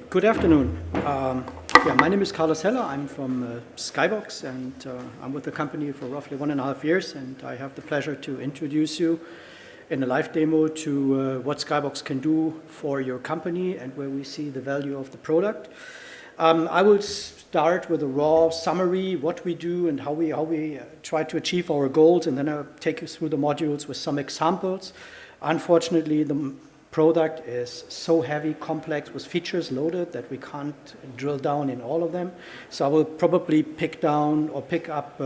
Good afternoon. My name is Carlos Heller. I'm from Skybox, and I'm with the company for roughly 1.5 years, and I have the pleasure to introduce you in a live demo to what Skybox can do for your company and where we see the value of the product. I will start with a raw summary, what we do and how we try to achieve our goals, and then I'll take you through the modules with some examples. Unfortunately, the product is so heavy, complex, with features loaded that we can't drill down in all of them. So I will probably pick up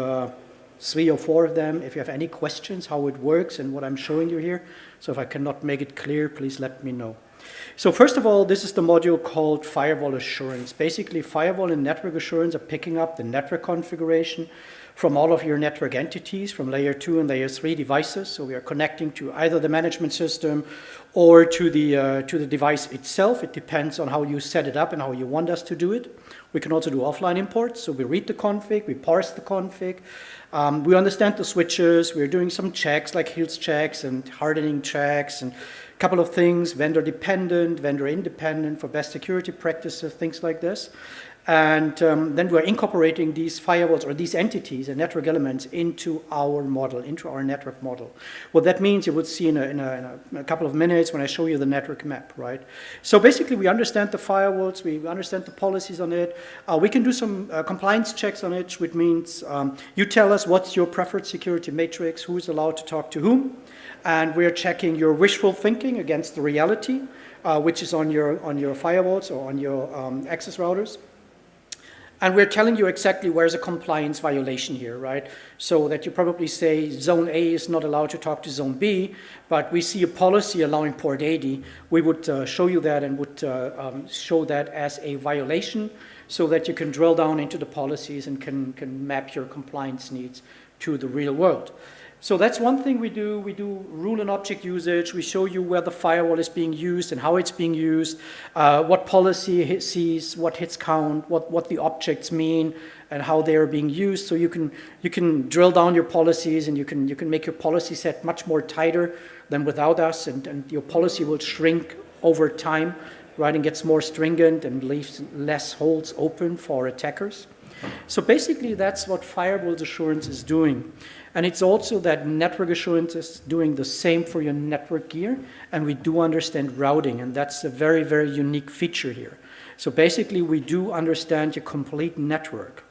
3 or 4 of them. If you have any questions how it works and what I'm showing you here, so if I cannot make it clear, please let me know. So first of all, this is the module called Firewall Assurance. Basically, firewall and network assurance are picking up the network configuration from all of your network entities, from layer 2 and layer 3 devices. So we are connecting to either the management system or to the device itself. It depends on how you set it up and how you want us to do it. We can also do offline imports. So we read the config, we parse the config, we understand the switches, we're doing some checks like health checks and hardening checks and a couple of things, vendor dependent, vendor independent for best security practices, things like this. And then we're incorporating these firewalls or these entities and network elements into our model, into our network model. What that means, you will see in a couple of minutes when I show you the network map, right? So basically, we understand the firewalls, we understand the policies on it. We can do some compliance checks on it, which means you tell us what's your preferred security matrix, who is allowed to talk to whom, and we're checking your wishful thinking against the reality, which is on your firewalls or on your access routers. And we're telling you exactly where's a compliance violation here, right? So that you probably say zone A is not allowed to talk to zone B, but we see a policy allowing port 80. We would show you that and would show that as a violation so that you can drill down into the policies and can map your compliance needs to the real world. So that's one thing we do. We do rule and object usage. We show you where the firewall is being used and how it's being used, what policy it sees, what hits count, what the objects mean, and how they are being used. So you can drill down your policies and you can make your policy set much more tighter than without us, and your policy will shrink over time, right, and gets more stringent and leaves less holes open for attackers. So basically, that's what firewall assurance is doing. And it's also that network assurance is doing the same for your network gear, and we do understand routing, and that's a very, very unique feature here. So basically, we do understand your complete network.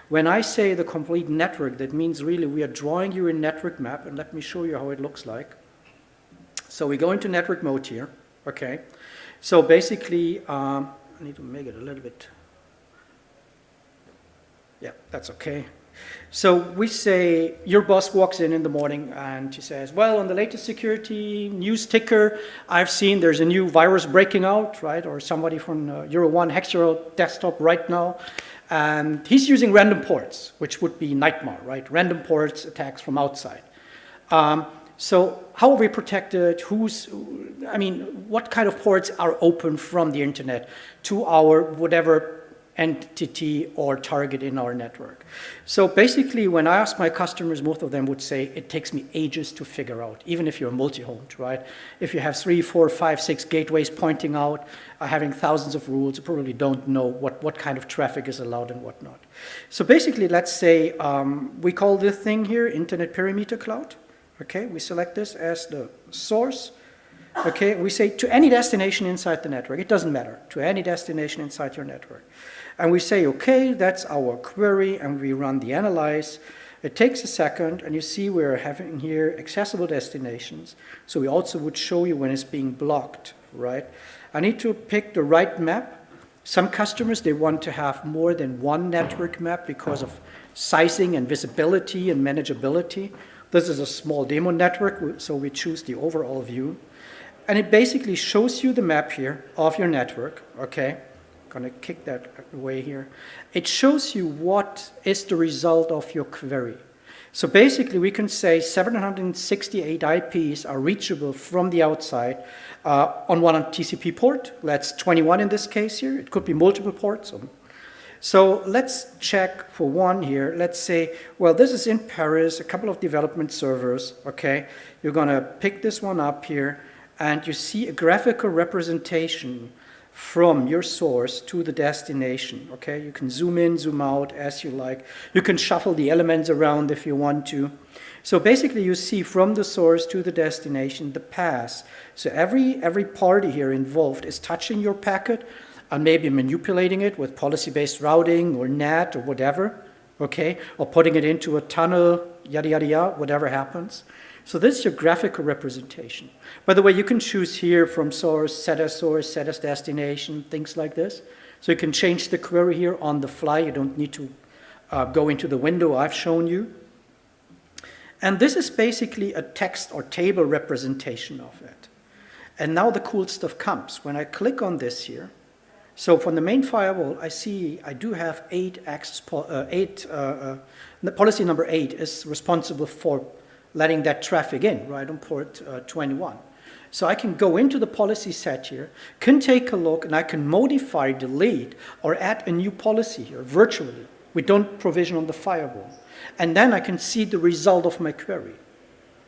When I say the complete network, that means really we are drawing you a network map, and let me show you how it looks like. So we go into network mode here, okay? So basically, I need to make it a little bit, yeah, that's okay. So we say your boss walks in the morning and she says, well, on the latest security news ticker, I've seen there's a new virus breaking out, right? Or somebody from Euro 1 hacks your desktop right now. And he's using random ports, which would be nightmare, right? Random ports attacks from outside. So how are we protected? What kind of ports are open from the internet to our whatever entity or target in our network? So basically, when I ask my customers, most of them would say it takes me ages to figure out, even if you're multi-homed, right? If you have 3, 4, 5, 6 gateways pointing out, having thousands of rules, you probably don't know what kind of traffic is allowed and whatnot. So basically, let's say we call this thing here Internet Perimeter Cloud. Okay, we select this as the source. Okay, we say to any destination inside the network. It doesn't matter, to any destination inside your network. And we say, okay, that's our query, and we run the analyze. It takes a second, and you see we're having here accessible destinations. So we also would show you when it's being blocked, right? I need to pick the right map. Some customers, they want to have more than one network map because of sizing and visibility and manageability. This is a small demo network, so we choose the overall view. And it basically shows you the map here of your network, okay? I'm going to kick that away here. It shows you what is the result of your query. So basically, we can say 768 IPs are reachable from the outside on one TCP port. That's 21 in this case here. It could be multiple ports. So let's check for one here. Let's say, well, this is in Paris, a couple of development servers, okay? You're going to pick this one up here, and you see a graphical representation from your source to the destination, okay? You can zoom in, zoom out as you like. You can shuffle the elements around if you want to. So basically you see from the source to the destination the path. So every party here involved is touching your packet and maybe manipulating it with policy-based routing or NAT or whatever, okay? Or putting it into a tunnel, yada, yada, yada, whatever happens. So this is your graphical representation. By the way, you can choose here from source, set as destination, things like this. So you can change the query here on the fly. You don't need to go into the window I've shown you. And this is basically a text or table representation of it. And now the cool stuff comes. When I click on this here, so from the main firewall, I do have policy number 8 is responsible for letting that traffic in, right, on port 21. So I can go into the policy set here, can take a look, and I can modify, delete, or add a new policy here virtually. We don't provision on the firewall. And then I can see the result of my query,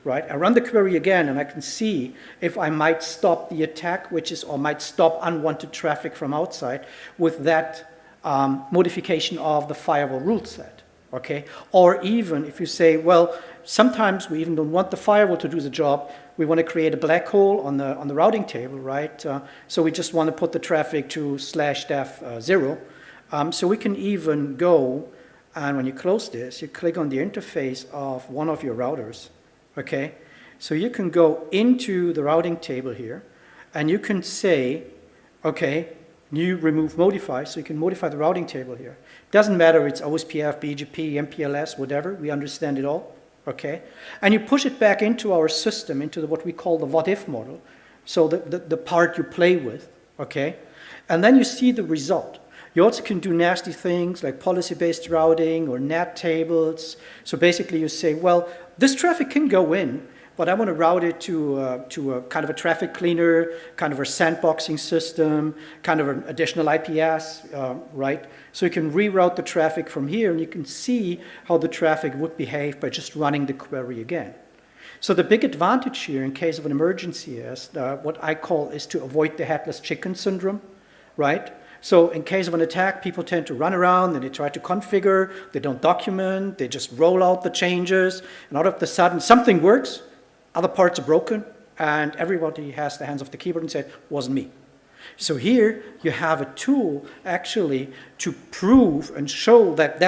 right? I run the query again, and I can see if I might stop the attack, or might stop unwanted traffic from outside with that modification of the firewall rule set, okay? Or even if you say, well, sometimes we even don't want the firewall to do the job. We want to create a black hole on the routing table, right? So we just want to put the traffic to /def0. So we can even go, and when you close this, you click on the interface of one of your routers, okay? So you can go into the routing table here, and you can say, okay, new remove modify, so you can modify the routing table here. Doesn't matter, it's OSPF, BGP, MPLS, whatever, we understand it all, okay? And you push it back into our system, into what we call the what-if model, so the part you play with, okay? And then you see the result. You also can do nasty things like policy-based routing or NAT tables. So basically you say, well, this traffic can go in, but I want to route it to a kind of a traffic cleaner, kind of a sandboxing system, kind of an additional IPS, right? So you can reroute the traffic from here, and you can see how the traffic would behave by just running the query again. So the big advantage here in case of an emergency is what I call is to avoid the headless chicken syndrome, right? So in case of an attack, people tend to run around and they try to configure, they don't document, they just roll out the changes, and all of a sudden something works, other parts are broken, and everybody has the hands off the keyboard and said, wasn't me. So here you have a tool actually to prove and show that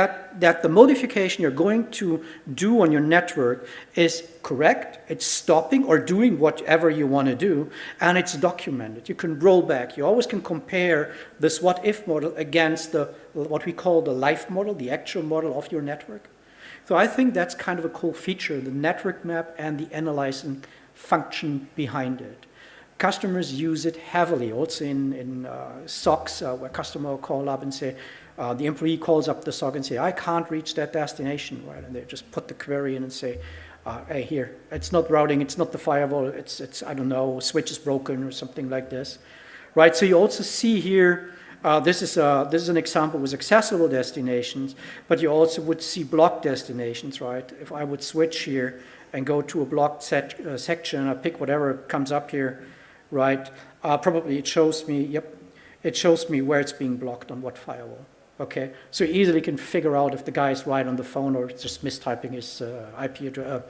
the modification you're going to do on your network is correct, it's stopping or doing whatever you want to do, and it's documented. You can roll back. You always can compare this what-if model against what we call the life model, the actual model of your network. So I think that's kind of a cool feature, the network map and the analyzing function behind it. Customers use it heavily, also in SOCs, where customer will call up and say, the employee calls up the SOC and say, I can't reach that destination, right? And they just put the query in and say, hey, here, it's not routing, it's not the firewall, it's I don't know, switch is broken or something like this, right? So you also see here, this is an example with accessible destinations, but you also would see blocked destinations, right? If I would switch here and go to a blocked section, I pick whatever comes up here, right? Probably it shows me, yep, it shows me where it's being blocked on what firewall, okay? So you easily can figure out if the guy is right on the phone or it's just mistyping his IP address,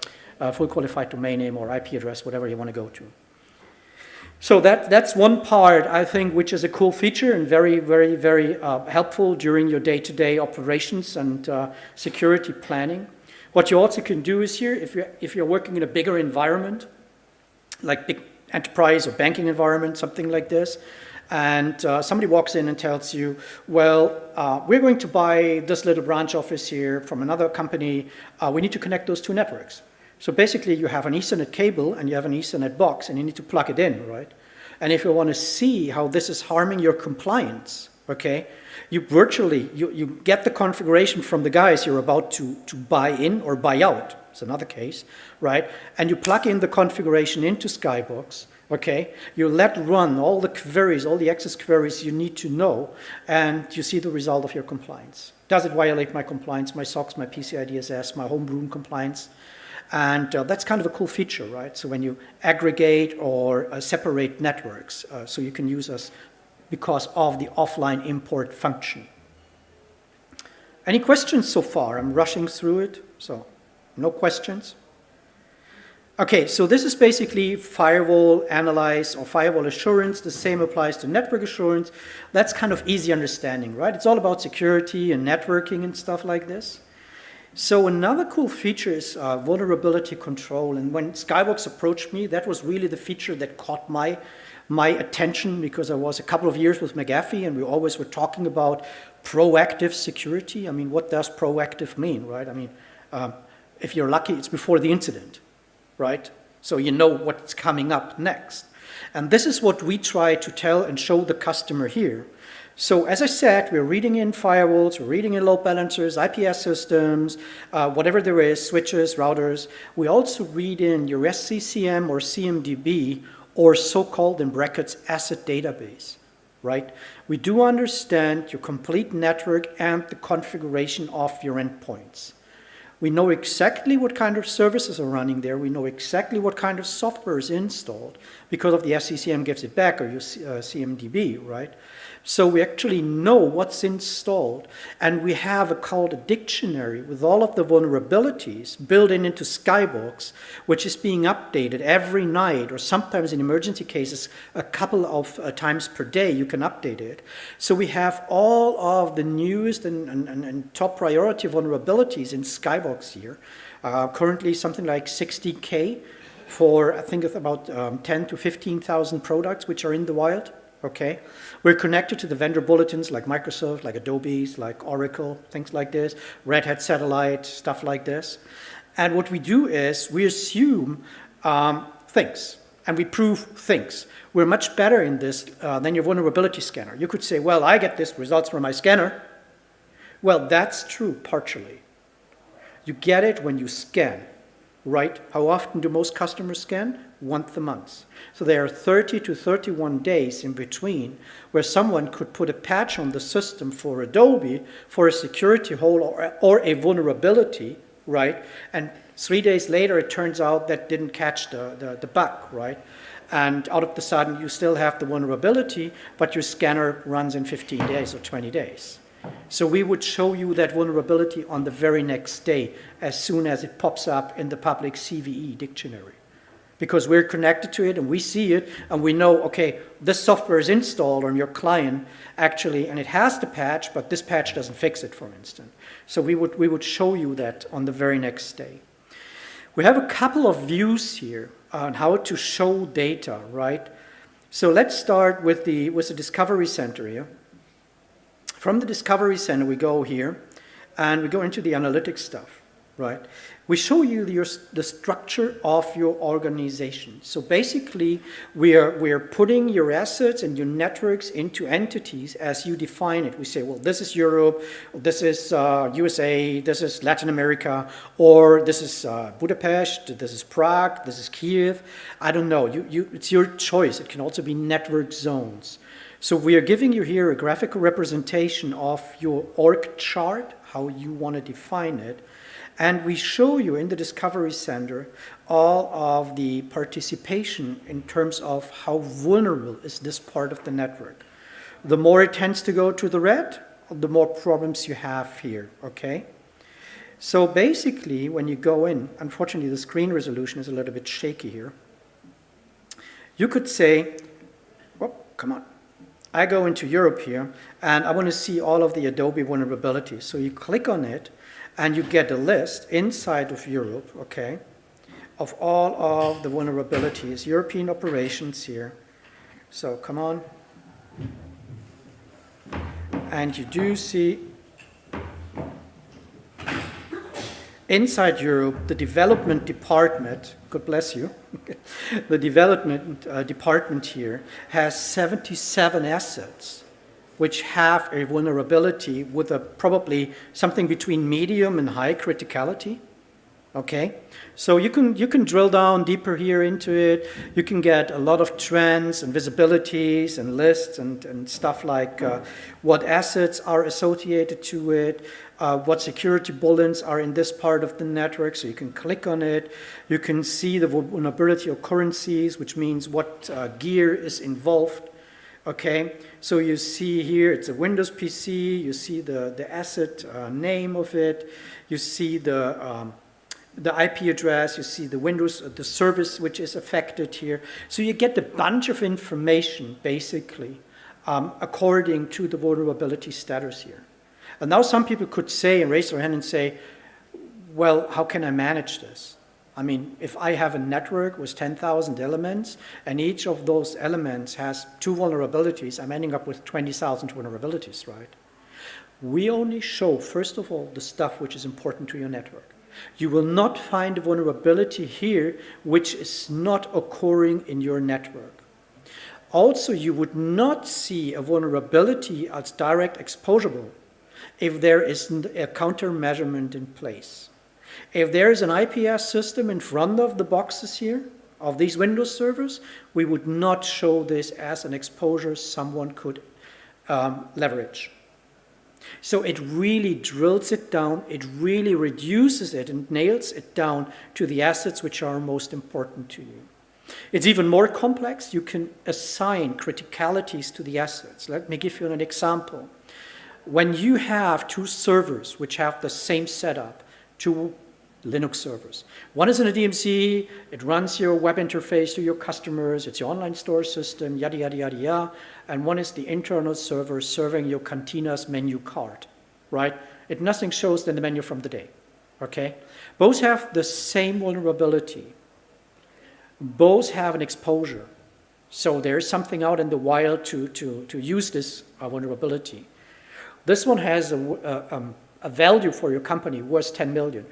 full qualified domain name or IP address, whatever you want to go to. So that's one part, I think, which is a cool feature and very, very, very helpful during your day-to-day operations and security planning. What you also can do is here, if you're working in a bigger environment, like big enterprise or banking environment, something like this, and somebody walks in and tells you, well, we're going to buy this little branch office here from another company, we need to connect those two networks. So basically you have an Ethernet cable and you have an Ethernet box and you need to plug it in, right? And if you want to see how this is harming your compliance, okay, you virtually, you get the configuration from the guys you're about to buy in or buy out. It's another case, right? And you plug in the configuration into Skybox, okay? You let run all the queries, all the access queries you need to know, and you see the result of your compliance. Does it violate my compliance, my SOCs, my PCI DSS, my homegrown compliance? And that's kind of a cool feature, right? So when you aggregate or separate networks, so you can use as because of the offline import function. Any questions so far? I'm rushing through it, so no questions. Okay, so this is basically firewall analyze or firewall assurance. The same applies to network assurance. That's kind of easy understanding, right? It's all about security and networking and stuff like this. So another cool feature is vulnerability control. And when Skybox approached me, that was really the feature that caught my attention, because I was a couple of years with McAfee and we always were talking about proactive security. I mean, what does proactive mean, right? I mean, if you're lucky, it's before the incident, right? So you know what's coming up next. And this is what we try to tell and show the customer here. So as I said, we're reading in firewalls, we're reading in load balancers, IPS systems, whatever there is, switches, routers. We also read in your SCCM or CMDB, or so-called, in brackets, asset database, right? We do understand your complete network and the configuration of your endpoints. We know exactly what kind of services are running there. We know exactly what kind of software is installed because of the SCCM gives it back, or your CMDB, right? So we actually know what's installed, and we have called a dictionary with all of the vulnerabilities built into Skybox, which is being updated every night, or sometimes in emergency cases a couple of times per day you can update it. So we have all of the newest and top priority vulnerabilities in Skybox here. Currently something like 60K for, I think, about 10 to 15,000 products which are in the wild. Okay, we're connected to the vendor bulletins like Microsoft, like Adobe's, like Oracle, things like this, Red Hat Satellite, stuff like this. And what we do is we assume things, and we prove things. We're much better in this than your vulnerability scanner. You could say, well, I get this results from my scanner. Well, that's true partially. You get it when you scan, right? How often do most customers scan? Once a month. So there are 30 to 31 days in between where someone could put a patch on the system for Adobe for a security hole or a vulnerability, right? And 3 days later, it turns out that didn't catch the bug, right? And out of the sudden, you still have the vulnerability, but your scanner runs in 15 days or 20 days. So we would show you that vulnerability on the very next day as soon as it pops up in the public CVE dictionary. Because we're connected to it and we see it and we know, okay, this software is installed on your client actually, and it has the patch, but this patch doesn't fix it, for instance. So we would show you that on the very next day. We have a couple of views here on how to show data, right? So let's start with the Discovery Center here. From the Discovery Center, we go here and we go into the analytics stuff, right? We show you the structure of your organization. So basically, we are putting your assets and your networks into entities as you define it. We say, well, this is Europe, this is USA, this is Latin America, or this is Budapest, this is Prague, this is Kiev. I don't know. It's your choice. It can also be network zones. So we are giving you here a graphical representation of your org chart, how you want to define it. And we show you in the Discovery Center all of the participation in terms of how vulnerable is this part of the network. The more it tends to go to the red, the more problems you have here, okay? So basically, when you go in, unfortunately the screen resolution is a little bit shaky here. You could say, oh, come on. I go into Europe here, and I want to see all of the Adobe vulnerabilities. So you click on it, and you get a list inside of Europe, okay, of all of the vulnerabilities, European operations here. So come on. And you do see inside Europe, the development department, God bless you, the development department here has 77 assets which have a vulnerability with probably something between medium and high criticality. Okay, so you can drill down deeper here into it. You can get a lot of trends and visibilities and lists and stuff like what assets are associated to it, what security bullets are in this part of the network. So you can click on it. You can see the vulnerability occurrences, which means what gear is involved. Okay, so you see here it's a Windows PC, you see the asset name of it, you see the IP address, you see the Windows, the service which is affected here. So you get a bunch of information, basically, according to the vulnerability status here. And now some people could say and raise their hand and say, well, how can I manage this? I mean, if I have a network with 10,000 elements, and each of those elements has 2 vulnerabilities, I'm ending up with 20,000 vulnerabilities, right? We only show, first of all, the stuff which is important to your network. You will not find a vulnerability here which is not occurring in your network. Also, you would not see a vulnerability as direct exposable if there isn't a countermeasurement in place. If there is an IPS system in front of the boxes here, of these Windows servers, we would not show this as an exposure someone could leverage. So it really drills it down, it really reduces it and nails it down to the assets which are most important to you. It's even more complex. You can assign criticalities to the assets. Let me give you an example. When you have 2 servers which have the same setup, 2 Linux servers. One is in a DMZ, it runs your web interface to your customers, it's your online store system, yada, yada, yada, yada. And one is the internal server serving your Cantina's menu card, right? Nothing shows than the menu from the day, okay? Both have the same vulnerability. Both have an exposure. So there's something out in the wild to use this vulnerability. This one has a value for your company worth 10 million.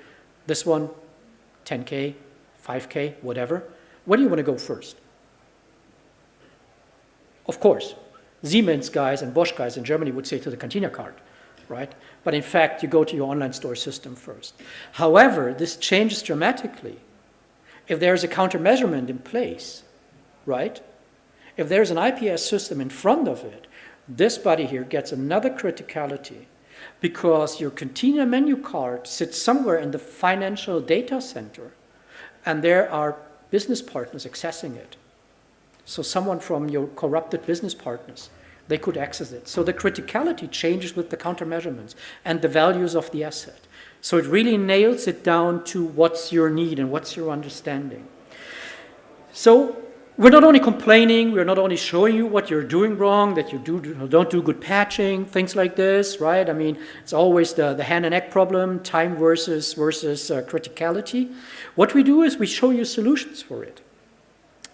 This one, 10K, 5K, whatever. Where do you want to go first? Of course, Siemens guys and Bosch guys in Germany would say to the Cantina card, right? But in fact, you go to your online store system first. However, this changes dramatically if there's a countermeasurement in place, right? If there's an IPS system in front of it, this body here gets another criticality because your Cantina menu card sits somewhere in the financial data center and there are business partners accessing it. So someone from your corrupted business partners, they could access it. So the criticality changes with the countermeasurements and the values of the asset. So it really nails it down to what's your need and what's your understanding. So we're not only complaining, we're not only showing you what you're doing wrong, that you don't do good patching, things like this, right? I mean, it's always the hand and egg problem, time versus criticality. What we do is we show you solutions for it.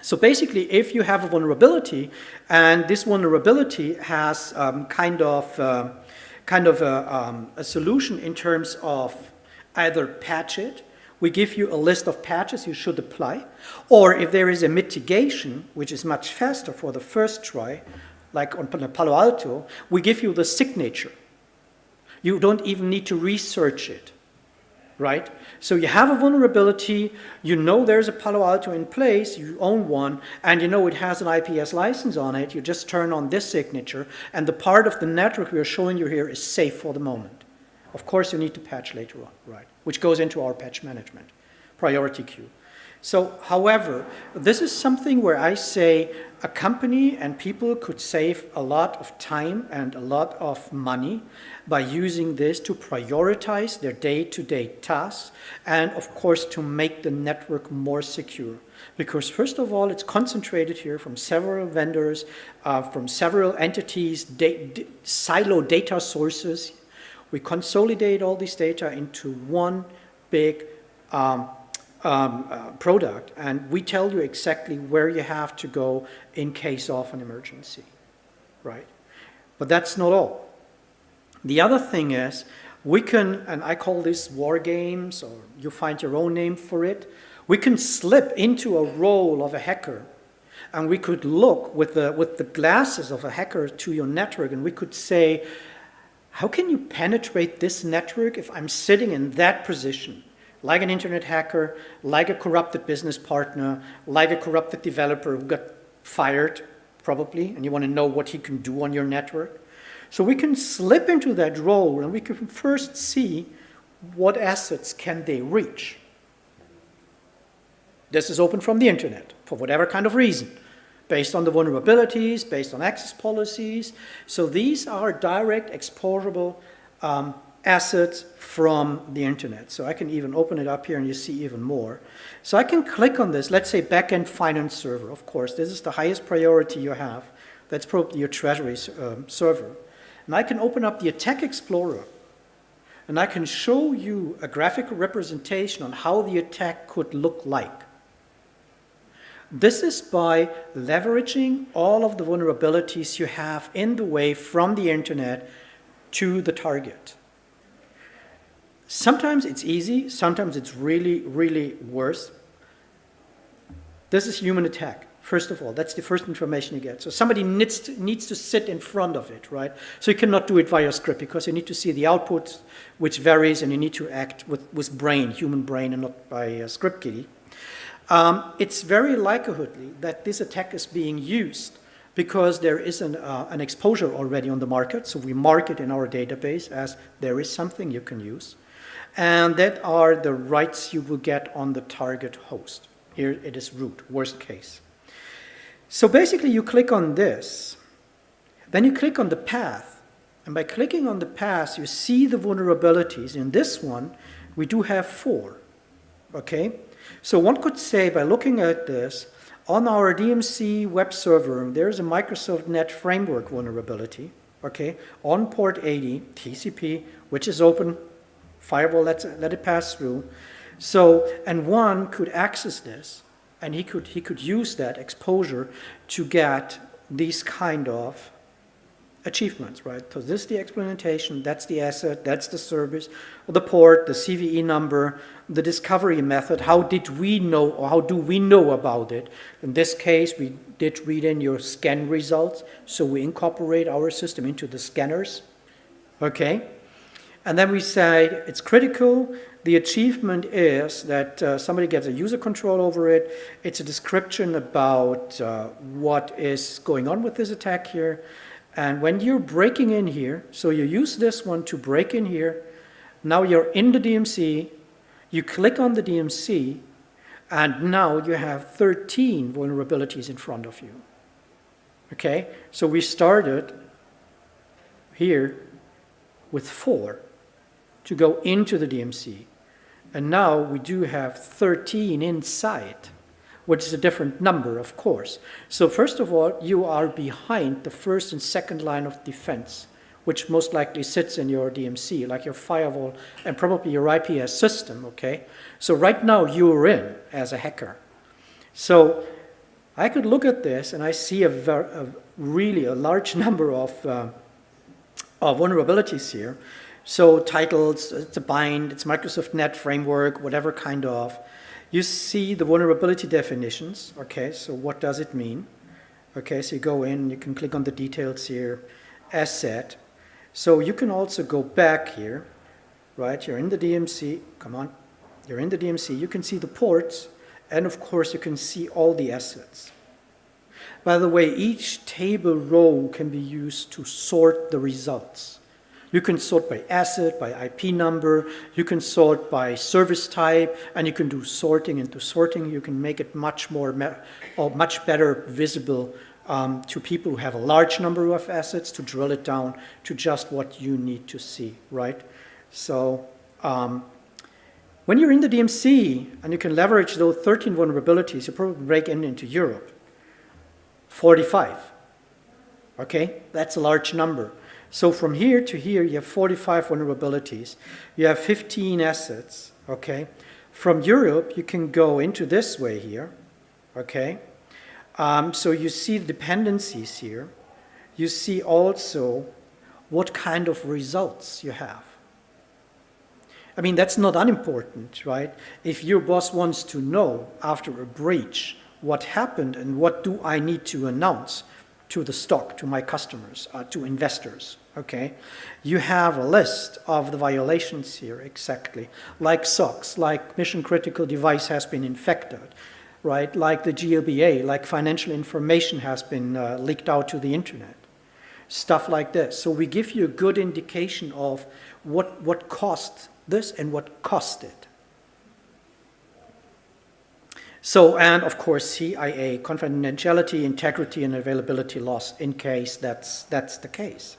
So basically, if you have a vulnerability, and this vulnerability has kind of a solution in terms of either patch it, we give you a list of patches you should apply, or if there is a mitigation, which is much faster for the first try, like on Palo Alto, we give you the signature. You don't even need to research it, right? So you have a vulnerability, you know there's a Palo Alto in place, you own one, and you know it has an IPS license on it, you just turn on this signature, and the part of the network we are showing you here is safe for the moment. Of course, you need to patch later on, right? Which goes into our patch management, priority queue. So, however, this is something where I say a company and people could save a lot of time and a lot of money by using this to prioritize their day-to-day tasks and, of course, to make the network more secure. Because, first of all, it's concentrated here from several vendors, from several entities, silo data sources. We consolidate all this data into one big product, and we tell you exactly where you have to go in case of an emergency, right? But that's not all. The other thing is, we can, and I call this war games, or you find your own name for it, we can slip into a role of a hacker, and we could look with the glasses of a hacker to your network, and we could say, how can you penetrate this network if I'm sitting in that position? Like an internet hacker, like a corrupted business partner, like a corrupted developer who got fired, probably, and you want to know what he can do on your network. So we can slip into that role and we can first see what assets can they reach. This is open from the internet, for whatever kind of reason. based on the vulnerabilities, based on access policies. So these are direct exportable assets from the internet. So I can even open it up here and you see even more. So I can click on this, let's say backend finance server. Of course, this is the highest priority you have. That's probably your treasury server. And I can open up the Attack Explorer and I can show you a graphical representation on how the attack could look like. This is by leveraging all of the vulnerabilities you have in the way from the internet to the target. Sometimes it's easy, sometimes it's really, really worse. This is human attack, first of all. That's the first information you get. So somebody needs to sit in front of it, right? So you cannot do it via script because you need to see the output, which varies, and you need to act with brain, human brain, and not by script kiddie. It's very likely that this attack is being used because there is an exposure already on the market. So we mark it in our database as there is something you can use. And that are the rights you will get on the target host. Here it is root, worst case. So basically you click on this, then you click on the path. And by clicking on the path, you see the vulnerabilities. In this one, we do have 4, okay? So one could say, by looking at this, on our DMC web server, there's a Microsoft Net Framework vulnerability, okay, on port 80, TCP, which is open, firewall let it pass through. So, and one could access this, and he could use that exposure to get these kind of achievements, right? So this is the implementation, that's the asset, that's the service, the port, the CVE number, the discovery method, how did we know, or how do we know about it? In this case, we did read in your scan results, so we incorporate our system into the scanners, okay? And then we say it's critical. The achievement is that somebody gets a user control over it. It's a description about what is going on with this attack here. And when you're breaking in here, so you use this one to break in here, now you're in the DMC, you click on the DMC, and now you have 13 vulnerabilities in front of you. Okay, so we started here with 4 to go into the DMC. And now we do have 13 inside, which is a different number, of course. So first of all, you are behind the first and second line of defense, which most likely sits in your DMC, like your firewall and probably your IPS system, okay? So right now you're in as a hacker. So I could look at this and I see really a large number of vulnerabilities here. So titles, it's a bind, it's Microsoft Net Framework, whatever kind of. You see the vulnerability definitions, okay, so what does it mean? Okay, so you go in, you can click on the details here, asset. So you can also go back here, right, you're in the DMC, come on, you're in the DMC, you can see the ports, and of course you can see all the assets. By the way, each table row can be used to sort the results. You can sort by asset, by IP number, you can sort by service type, and you can do sorting into sorting. You can make it much better visible to people who have a large number of assets to drill it down to just what you need to see, right? So when you're in the DMC and you can leverage those 13 vulnerabilities, you probably break into Europe. 45, okay? That's a large number. So from here to here, you have 45 vulnerabilities. You have 15 assets, okay? From Europe, you can go into this way here, okay? So you see the dependencies here. You see also what kind of results you have. I mean, that's not unimportant, right? If your boss wants to know after a breach what happened and what do I need to announce to the stock, to my customers, to investors, okay? You have a list of the violations here, exactly. Like SOX, like mission critical device has been infected, right? Like the GLBA, like financial information has been leaked out to the internet. Stuff like this. So we give you a good indication of what cost this and what cost it. So, and of course, CIA, confidentiality, integrity, and availability loss in case that's the case.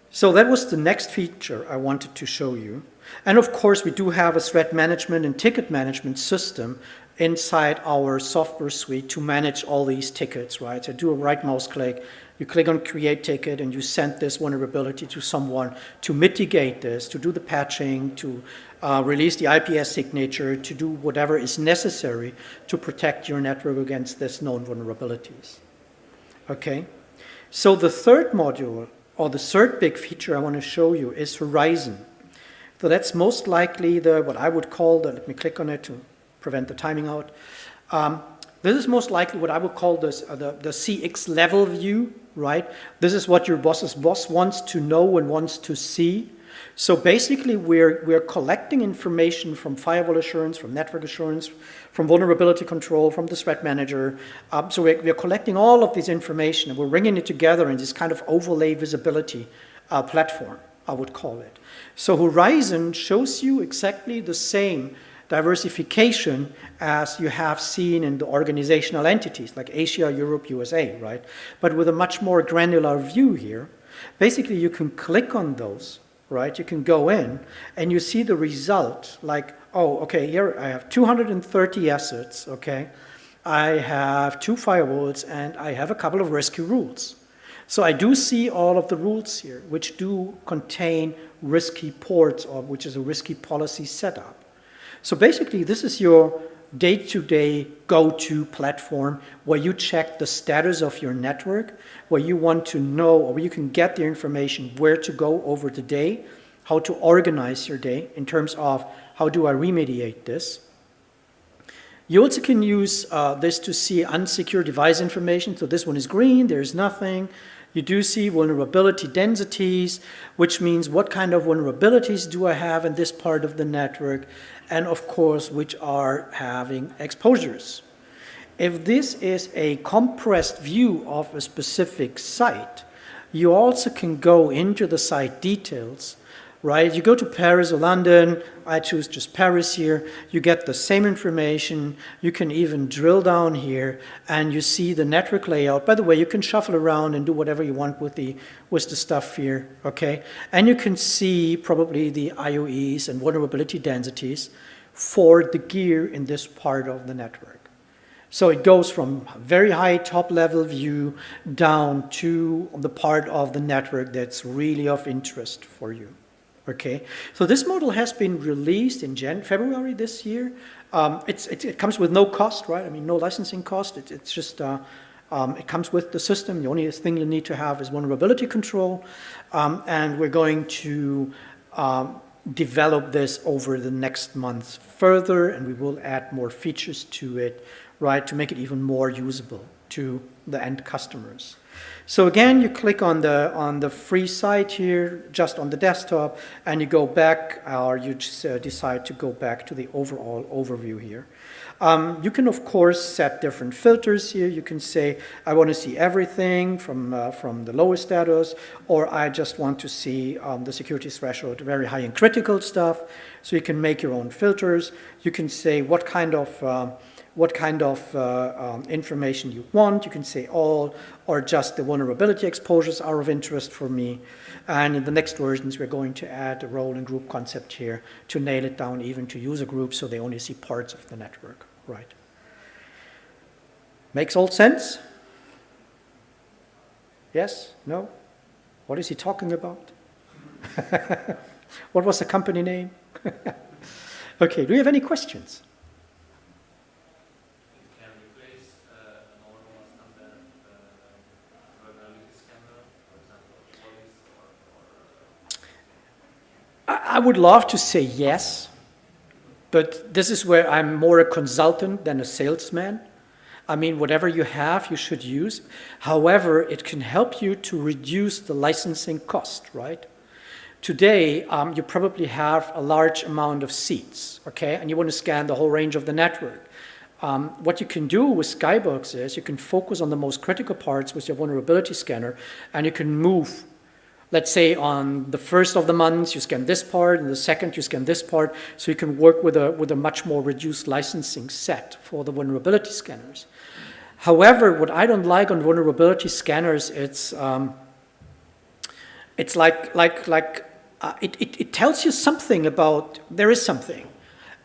So that was the next feature I wanted to show you. And of course, we do have a threat management and ticket management system inside our software suite to manage all these tickets, right? So do a right mouse click, you click on create ticket, and you send this vulnerability to someone to mitigate this, to do the patching, to release the IPS signature, to do whatever is necessary to protect your network against this known vulnerabilities. Okay? So the third module, or the third big feature I want to show you is Horizon. So that's most likely what I would call let me click on it to prevent the timing out. This is most likely what I would call the CX level view, right? This is what your boss's boss wants to know and wants to see. So basically, we're collecting information from firewall assurance, from network assurance, from vulnerability control, from the threat manager. So we're collecting all of this information and we're bringing it together in this kind of overlay visibility platform, I would call it. So Horizon shows you exactly the same diversification as you have seen in the organizational entities like Asia, Europe, USA, right? But with a much more granular view here. Basically, you can click on those, right? You can go in and you see the result like, oh, okay, here I have 230 assets, okay? I have 2 firewalls and I have a couple of rescue rules. So I do see all of the rules here, which do contain risky ports, or which is a risky policy setup. So basically, this is your day-to-day go-to platform where you check the status of your network, where you want to know, or where you can get the information where to go over the day, how to organize your day in terms of how do I remediate this. You also can use this to see unsecured device information. So this one is green, there's nothing. You do see vulnerability densities, which means what kind of vulnerabilities do I have in this part of the network, and of course, which are having exposures. If this is a compressed view of a specific site, you also can go into the site details, right? You go to Paris or London, I choose just Paris here, you get the same information, you can even drill down here and you see the network layout. By the way, you can shuffle around and do whatever you want with the stuff here, okay? And you can see probably the IOEs and vulnerability densities for the gear in this part of the network. So it goes from very high top level view down to the part of the network that's really of interest for you. Okay, so this model has been released in February this year. It comes with no cost, right? I mean, no licensing cost. It's just, it comes with the system. The only thing you need to have is vulnerability control. And we're going to develop this over the next months further, and we will add more features to it, right, to make it even more usable to the end customers. So again, you click on the free site here, just on the desktop, and you go back, or you just decide to go back to the overall overview here. You can, of course, set different filters here. You can say, I want to see everything from the lowest status, or I just want to see the security threshold, very high and critical stuff. So you can make your own filters. You can say what kind of information you want. You can say all, or just the vulnerability exposures are of interest for me. And in the next versions, we're going to add a role and group concept here to nail it down even to user groups so they only see parts of the network, right? Makes all sense? Yes? No? What is he talking about? What was the company name? Okay, do you have any questions? I would love to say yes, but this is where I'm more a consultant than a salesman. I mean, whatever you have, you should use. However, it can help you to reduce the licensing cost, right? Today, you probably have a large amount of seats, okay? And you want to scan the whole range of the network. What you can do with Skybox is you can focus on the most critical parts with your vulnerability scanner, and you can move let's say on the first of the month, you scan this part, and the second you scan this part, so you can work with a much more reduced licensing set for the vulnerability scanners. However, what I don't like on vulnerability scanners, it's it tells you something about, there is something.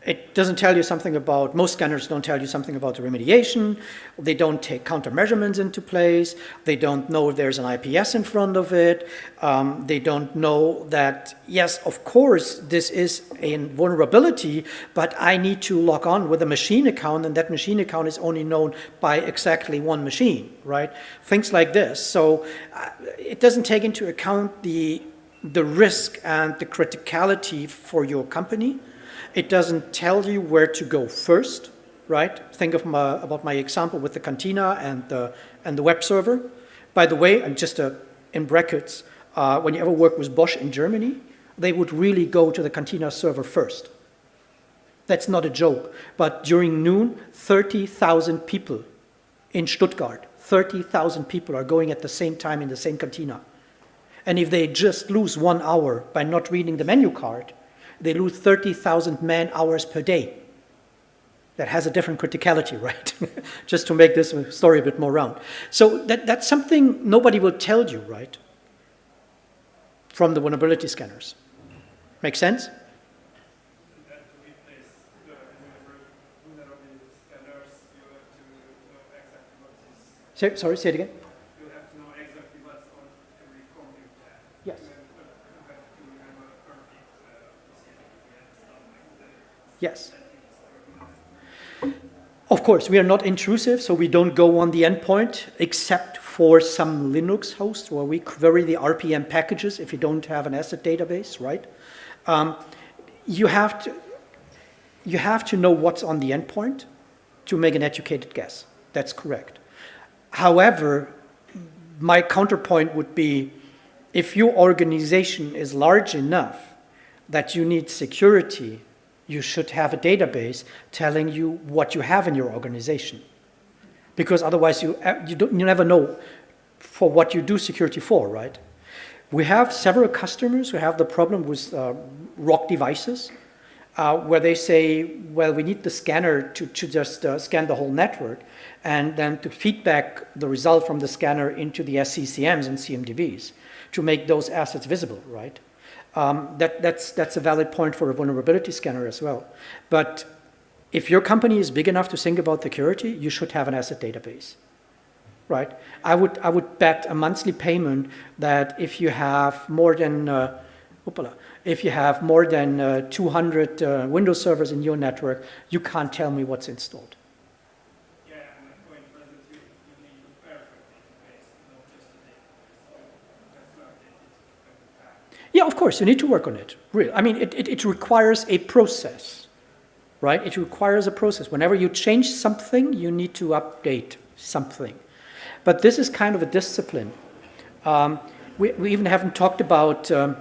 It doesn't tell you something about, most scanners don't tell you something about the remediation. They don't take countermeasurements into place. They don't know if there's an IPS in front of it. They don't know that, yes, of course, this is a vulnerability, but I need to log on with a machine account, and that machine account is only known by exactly one machine, right? Things like this. So it doesn't take into account the risk and the criticality for your company. It doesn't tell you where to go first, right? Think of about my example with the Cantina and the web server. By the way, and just in brackets, when you ever work with Bosch in Germany, they would really go to the Cantina server first. That's not a joke. But during noon, 30,000 people in Stuttgart, 30,000 people are going at the same time in the same Cantina. And if they just lose 1 hour by not reading the menu card, they lose 30,000 man-hours per day. That has a different criticality, right? Just to make this story a bit more round. So that's something nobody will tell you, right? From the vulnerability scanners. Make sense? Sorry, say it again. You have to know exactly what's on every computer. Yes. Yes. Of course, we are not intrusive, so we don't go on the endpoint, except for some Linux hosts where we query the RPM packages if you don't have an asset database, right? You have to know what's on the endpoint to make an educated guess. That's correct. However, my counterpoint would be, if your organization is large enough that you need security, you should have a database telling you what you have in your organization. Because otherwise you never know for what you do security for, right? We have several customers who have the problem with ROC devices, where they say, well, we need the scanner to just scan the whole network, and then to feedback the result from the scanner into the SCCMs and CMDBs to make those assets visible, right? That's a valid point for a vulnerability scanner as well. But if your company is big enough to think about security, you should have an asset database, right? I would bet a monthly payment that if you have more than 200 Windows servers in your network, you can't tell me what's installed. Yeah, and my point was that you need a perfect database, not just a database. You have to update it every time. Yeah, of course, you need to work on it. Really, I mean, it requires a process, right? It requires a process. Whenever you change something, you need to update something. But this is kind of a discipline. We even haven't talked about the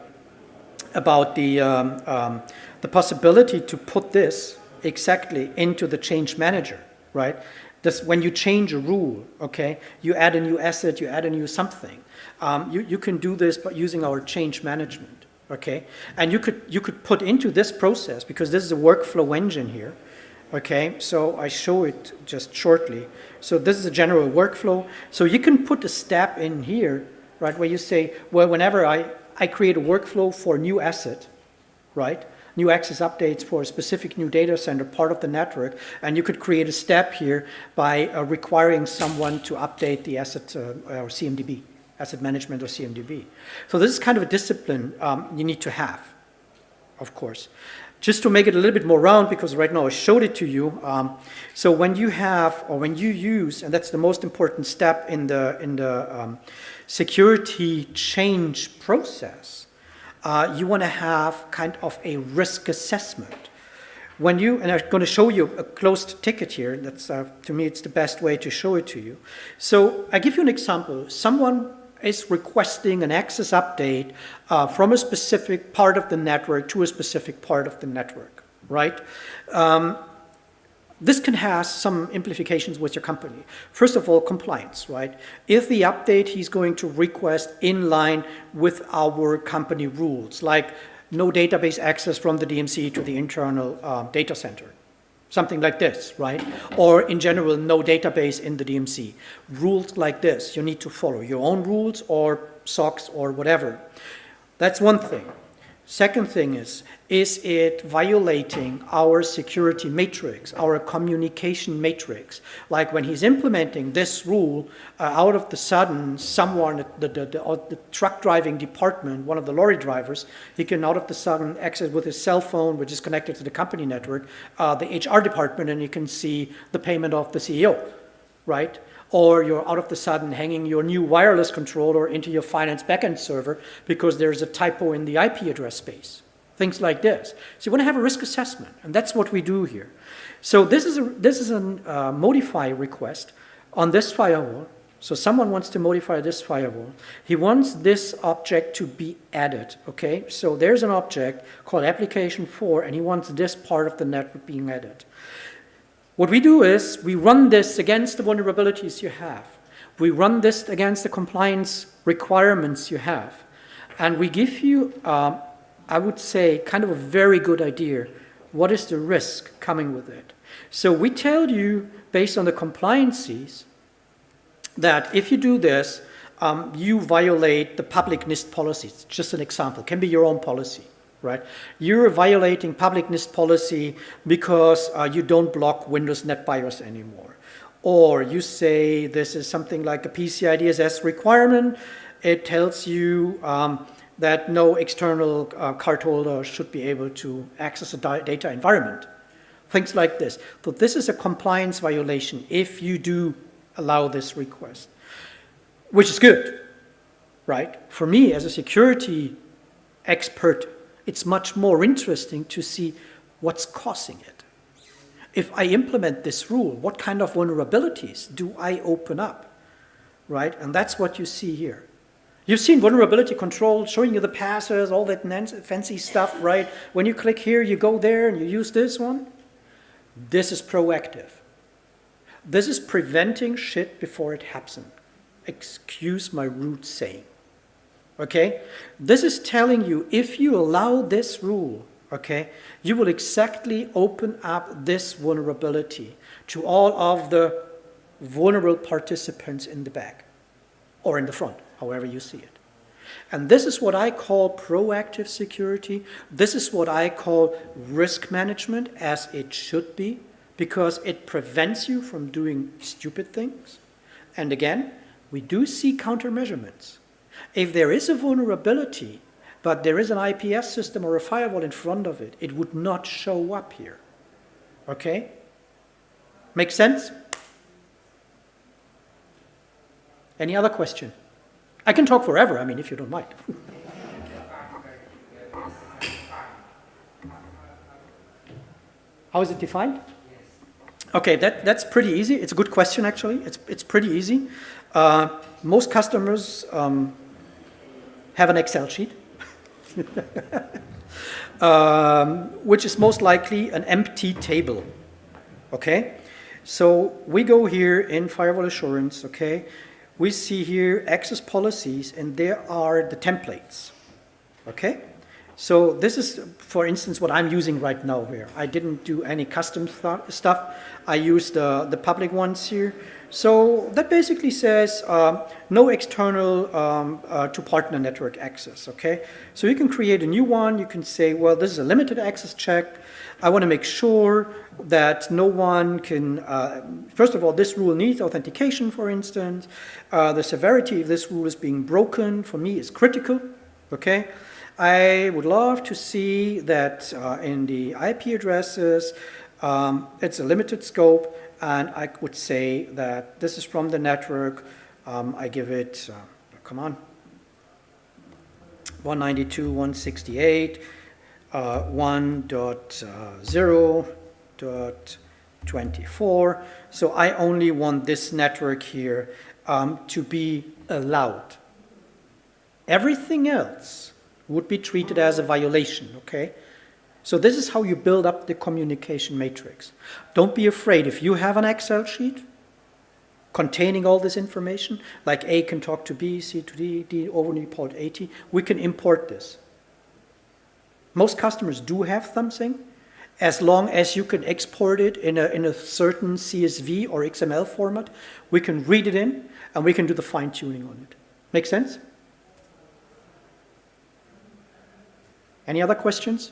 possibility to put this exactly into the change manager, right? This, when you change a rule, okay, you add a new asset, you add a new something. You can do this by using our change management, okay? And you could put into this process, because this is a workflow engine here, okay? So I show it just shortly. So this is a general workflow. So you can put a step in here, right, where you say, well, whenever I create a workflow for a new asset, right? New access updates for a specific new data center, part of the network, and you could create a step here by requiring someone to update the asset or CMDB, asset management or CMDB. So this is kind of a discipline you need to have, of course. Just to make it a little bit more round, because right now I showed it to you. So when you have, or when you use, and that's the most important step in the security change process, you want to have kind of a risk assessment. When you, and I'm going to show you a closed ticket here, that's to me it's the best way to show it to you. So I give you an example. Someone is requesting an access update from a specific part of the network to a specific part of the network, right? This can have some implications with your company. First of all, compliance, right? If the update he's going to request in line with our company rules, like no database access from the DMC to the internal data center, something like this, right? Or in general, no database in the DMC. Rules like this, you need to follow your own rules or SOX or whatever. That's one thing. Second thing is it violating our security matrix, our communication matrix? Like when he's implementing this rule, out of the sudden, someone at the truck driving department, one of the lorry drivers, he can out of the sudden access with his cell phone, which is connected to the company network, the HR department, and you can see the payment of the CEO, right? Or you're out of the sudden hanging your new wireless controller into your finance backend server because there's a typo in the IP address space. Things like this. So you want to have a risk assessment, and that's what we do here. So this is a modify request on this firewall. So someone wants to modify this firewall. He wants this object to be added, okay? So there's an object called application 4, and he wants this part of the network being added. What we do is we run this against the vulnerabilities you have. We run this against the compliance requirements you have. And we give you, I would say, kind of a very good idea. What is the risk coming with it? So we tell you, based on the compliances, that if you do this, you violate the public NIST policies. Just an example. Can be your own policy. Right? You're violating public NIST policy because you don't block Windows NetBIOS anymore. Or you say this is something like a PCI DSS requirement. It tells you that no external card holder should be able to access a data environment. Things like this. So this is a compliance violation if you do allow this request, which is good, right? For me, as a security expert, it's much more interesting to see what's causing it. If I implement this rule, what kind of vulnerabilities do I open up, right? And that's what you see here. You've seen vulnerability control showing you the passes, all that fancy stuff, right? When you click here, you go there and you use this one. This is proactive. This is preventing shit before it happens. Excuse my rude saying. Okay? This is telling you if you allow this rule, okay, you will exactly open up this vulnerability to all of the vulnerable participants in the back or in the front, however you see it. And this is what I call proactive security. This is what I call risk management, as it should be, because it prevents you from doing stupid things. And again, we do see countermeasurements. If there is a vulnerability, but there is an IPS system or a firewall in front of it, it would not show up here. Okay? Make sense? Any other question? I can talk forever, I mean, if you don't mind. How is it defined? Okay, that's pretty easy. It's a good question, actually. It's pretty easy. Most customers have an Excel sheet, which is most likely an empty table, okay? So we go here in Firewall Assurance, okay? We see here access policies, and there are the templates, okay? So this is, for instance, what I'm using right now here. I didn't do any custom stuff. I used the public ones here. So that basically says no external to partner network access, okay? So you can create a new one. You can say, well, this is a limited access check. I want to make sure that no one can, first of all, this rule needs authentication, for instance. The severity of this rule is being broken, for me, is critical, okay? I would love to see that in the IP addresses, it's a limited scope, and I would say that this is from the network. I give it, come on, 192.168, 1.0.24. So I only want this network here to be allowed. Everything else would be treated as a violation, okay? So this is how you build up the communication matrix. Don't be afraid. If you have an Excel sheet containing all this information, like A can talk to B, C to D, D over port 80, we can import this. Most customers do have something, as long as you can export it in a certain CSV or XML format, we can read it in and we can do the fine-tuning on it. Make sense? Any other questions?